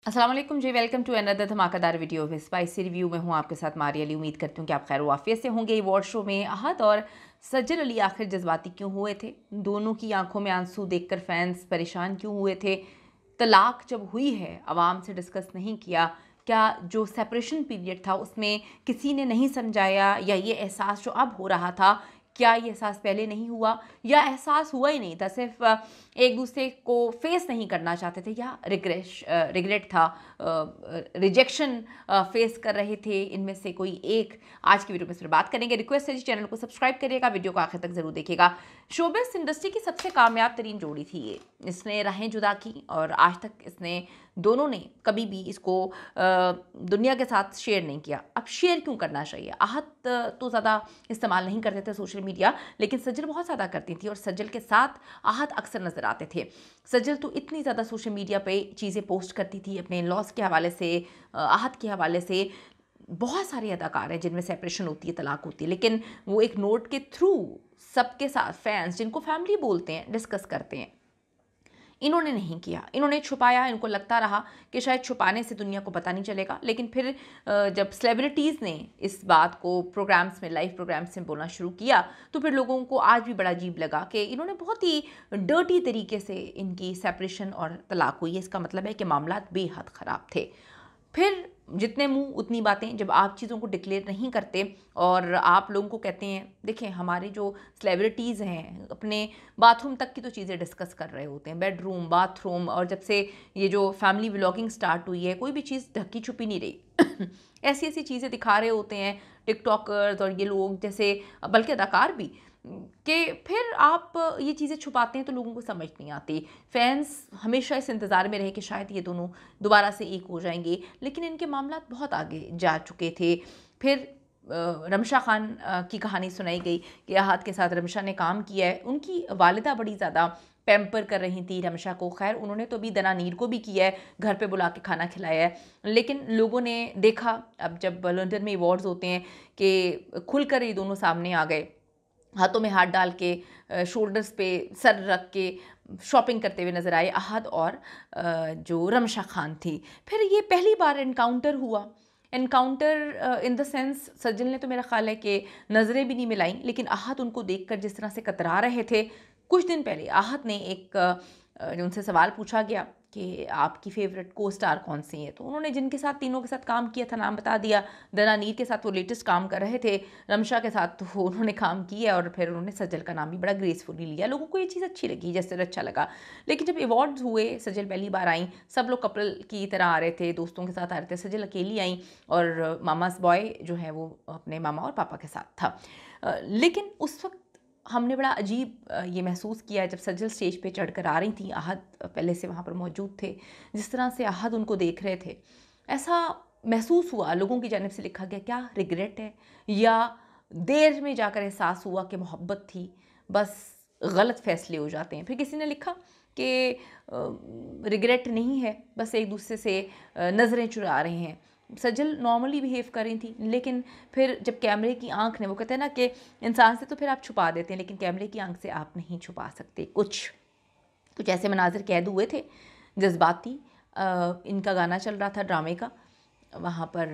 अस्सलाम वालेकुम जी, welcome to another धमाकेदार वीडियो विद स्पाइसी रिव्यू में हूँ आपके साथ मारिया अली। उम्मीद करती हूँ कि आप खैर वाफियत से होंगे। अवार्ड शो में अहद और सज्जल अली आखिर जज्बाती क्यों हुए थे? दोनों की आंखों में आंसू देखकर फैंस परेशान क्यों हुए थे? तलाक जब हुई है आवाम से डिस्कस नहीं किया, क्या जो सेपरेशन पीरियड था उसमें किसी ने नहीं समझाया, या ये एहसास जो अब हो रहा था क्या ये एहसास पहले नहीं हुआ, या एहसास हुआ ही नहीं था, सिर्फ एक दूसरे को फेस नहीं करना चाहते थे, या रिग्रेट था, रिजेक्शन फेस कर रहे थे? इनमें से कोई एक आज की वीडियो में सिर्फ बात करेंगे। रिक्वेस्ट है जी, चैनल को सब्सक्राइब करिएगा, वीडियो को आखिर तक जरूर देखिएगा। शोबिस इंडस्ट्री की सबसे कामयाब तरीन जोड़ी थी ये। इसने राहें जुदा की और आज तक इसने दोनों ने कभी भी इसको दुनिया के साथ शेयर नहीं किया। अब शेयर क्यों करना चाहिए? आहत तो ज़्यादा इस्तेमाल नहीं करते थे सोशल मीडिया, लेकिन सज्जल बहुत ज़्यादा करती थी और सज्जल के साथ आहत अक्सर नज़र आते थे। सज्जल तो इतनी ज़्यादा सोशल मीडिया पे चीज़ें पोस्ट करती थी अपने लॉस के हवाले से, आहत के हवाले से। बहुत सारे अदाकार हैं जिनमें सेपरेशन होती है, तलाक होती है, लेकिन वो एक नोट के थ्रू सबके साथ फैंस जिनको फैमिली बोलते हैं डिस्कस करते हैं। इन्होंने नहीं किया, इन्होंने छुपाया। इनको लगता रहा कि शायद छुपाने से दुनिया को पता नहीं चलेगा, लेकिन फिर जब सेलिब्रिटीज़ ने इस बात को प्रोग्राम्स में, लाइव प्रोग्राम्स में बोलना शुरू किया, तो फिर लोगों को आज भी बड़ा अजीब लगा कि इन्होंने बहुत ही डर्टी तरीके से इनकी सेपरेशन और तलाक हुई है। इसका मतलब है कि मामला बेहद ख़राब थे। फिर जितने मुंह उतनी बातें। जब आप चीज़ों को डिक्लेयर नहीं करते और आप लोगों को कहते हैं, देखें हमारे जो सेलिब्रिटीज़ हैं अपने बाथरूम तक की तो चीज़ें डिस्कस कर रहे होते हैं, बेडरूम, बाथरूम। और जब से ये जो फैमिली व्लॉगिंग स्टार्ट हुई है, कोई भी चीज़ ढकी छुपी नहीं रही। ऐसी ऐसी चीज़ें दिखा रहे होते हैं टिकटॉकर्स और ये लोग जैसे, बल्कि अदाकार भी, कि फिर आप ये चीज़ें छुपाते हैं तो लोगों को समझ नहीं आती। फैंस हमेशा इस इंतज़ार में रहे कि शायद ये दोनों दोबारा से एक हो जाएंगे, लेकिन इनके मामला बहुत आगे जा चुके थे। फिर रमशा खान की कहानी सुनाई गई कि आहत के साथ रमशा ने काम किया है। उनकी वालिदा बड़ी ज़्यादा पैम्पर कर रही थी रमशा को। खैर उन्होंने तो अभी दनानीर को भी किया है, घर पे बुला के खाना खिलाया है, लेकिन लोगों ने देखा अब जब लंदन में अवार्ड्स होते हैं कि खुलकर ये दोनों सामने आ गए, हाथों में हाथ डाल के, शोल्डर्स पे सर रख के शॉपिंग करते हुए नज़र आए आहद और जो रमशा खान थी। फिर ये पहली बार एनकाउंटर हुआ। एनकाउंटर इन द सेंस, सज्जल ने तो मेरा ख्याल है कि नज़रें भी नहीं मिलाई, लेकिन आहद उनको देखकर जिस तरह से कतरा रहे थे। कुछ दिन पहले आहद ने उनसे सवाल पूछा गया कि आपकी फेवरेट को स्टार कौन सी है, तो उन्होंने जिनके साथ, तीनों के साथ काम किया था, नाम बता दिया। दनानीर के साथ वो लेटेस्ट काम कर रहे थे, रमशा के साथ तो उन्होंने काम किया, और फिर उन्होंने सज्जल का नाम भी बड़ा ग्रेसफुली लिया। लोगों को ये चीज़ अच्छी लगी, जैसे अच्छा लगा। लेकिन जब अवार्ड्स हुए, सज्जल पहली बार आई, सब लोग कपल की तरह आ रहे थे, दोस्तों के साथ आ रहे थे, सज्जल अकेली आई और मामास बॉय जो है वो अपने मामा और पापा के साथ था। लेकिन उस वक्त हमने बड़ा अजीब ये महसूस किया जब सज्जल स्टेज पे चढ़कर आ रही थी। आहद पहले से वहाँ पर मौजूद थे। जिस तरह से आहद उनको देख रहे थे, ऐसा महसूस हुआ, लोगों की जानिब से लिखा गया, क्या रिग्रेट है, या देर में जाकर एहसास हुआ कि मोहब्बत थी, बस गलत फैसले हो जाते हैं। फिर किसी ने लिखा कि रिग्रेट नहीं है, बस एक दूसरे से नज़रें चुरा रहे हैं। सज्जल नॉर्मली बिहेव कर रही थी, लेकिन फिर जब कैमरे की आंख ने, वो कहते हैं ना कि इंसान से तो फिर आप छुपा देते हैं, लेकिन कैमरे की आंख से आप नहीं छुपा सकते। कुछ कुछ ऐसे मनाजिर कैद हुए थे जज्बाती। इनका गाना चल रहा था ड्रामे का, वहाँ पर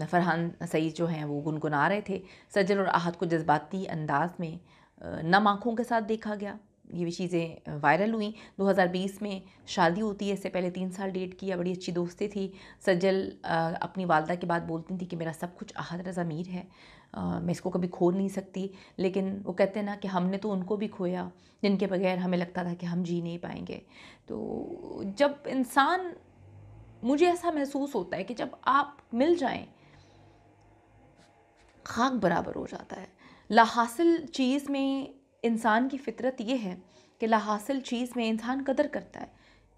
फरहान सईद जो हैं वो गुनगुना रहे थे। सज्जल और आहत को जज्बाती अंदाज में नम आँखों के साथ देखा गया। ये भी चीज़ें वायरल हुई। 2020 में शादी होती है, इससे पहले 3 साल डेट किया, बड़ी अच्छी दोस्ती थी। सज्जल अपनी वालदा की बात बोलती थी कि मेरा सब कुछ आहत रज़ा मीर है, मैं इसको कभी खो नहीं सकती। लेकिन वो कहते हैं ना कि हमने तो उनको भी खोया जिनके बगैर हमें लगता था कि हम जी नहीं पाएंगे। तो जब इंसान, मुझे ऐसा महसूस होता है कि जब आप मिल जाएं, खाक बराबर हो जाता है। लाहासिल चीज़ में इंसान की फितरत ये है कि लाहासिल चीज़ में इंसान कदर करता है,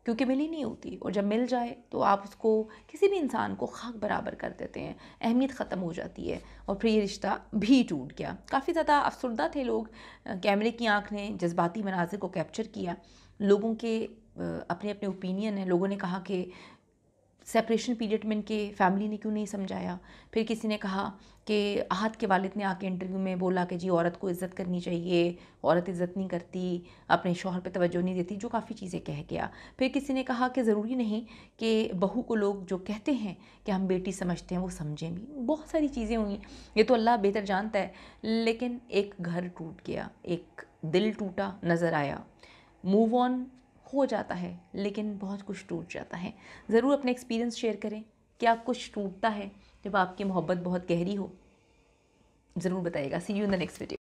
क्योंकि मिली नहीं होती, और जब मिल जाए तो आप उसको, किसी भी इंसान को खाक बराबर कर देते हैं, अहमियत ख़त्म हो जाती है, और फिर ये रिश्ता भी टूट गया। काफ़ी ज़्यादा अफसरदा थे लोग। कैमरे की आंख ने जज्बाती मनाज़िर को कैप्चर किया। लोगों के अपने अपने ओपिनियन हैं। लोगों ने कहा कि सेपरेशन पीरियड में इनके फैमिली ने क्यों नहीं समझाया। फिर किसी ने कहा कि आहत के वालिद ने आके इंटरव्यू में बोला कि जी औरत को इज़्ज़त करनी चाहिए, औरत इज़्ज़त नहीं करती, अपने शौहर पे तवज्जो नहीं देती, जो काफ़ी चीज़ें कह गया। फिर किसी ने कहा कि ज़रूरी नहीं कि बहू को लोग जो कहते हैं कि हम बेटी समझते हैं वो समझें भी। बहुत सारी चीज़ें हुई, ये तो अल्लाह बेहतर जानता है। लेकिन एक घर टूट गया, एक दिल टूटा नज़र आया। मूव ऑन हो जाता है लेकिन बहुत कुछ टूट जाता है। ज़रूर अपने एक्सपीरियंस शेयर करें, क्या कुछ टूटता है जब आपकी मोहब्बत बहुत गहरी हो? ज़रूर बताइएगा। See you in the next video.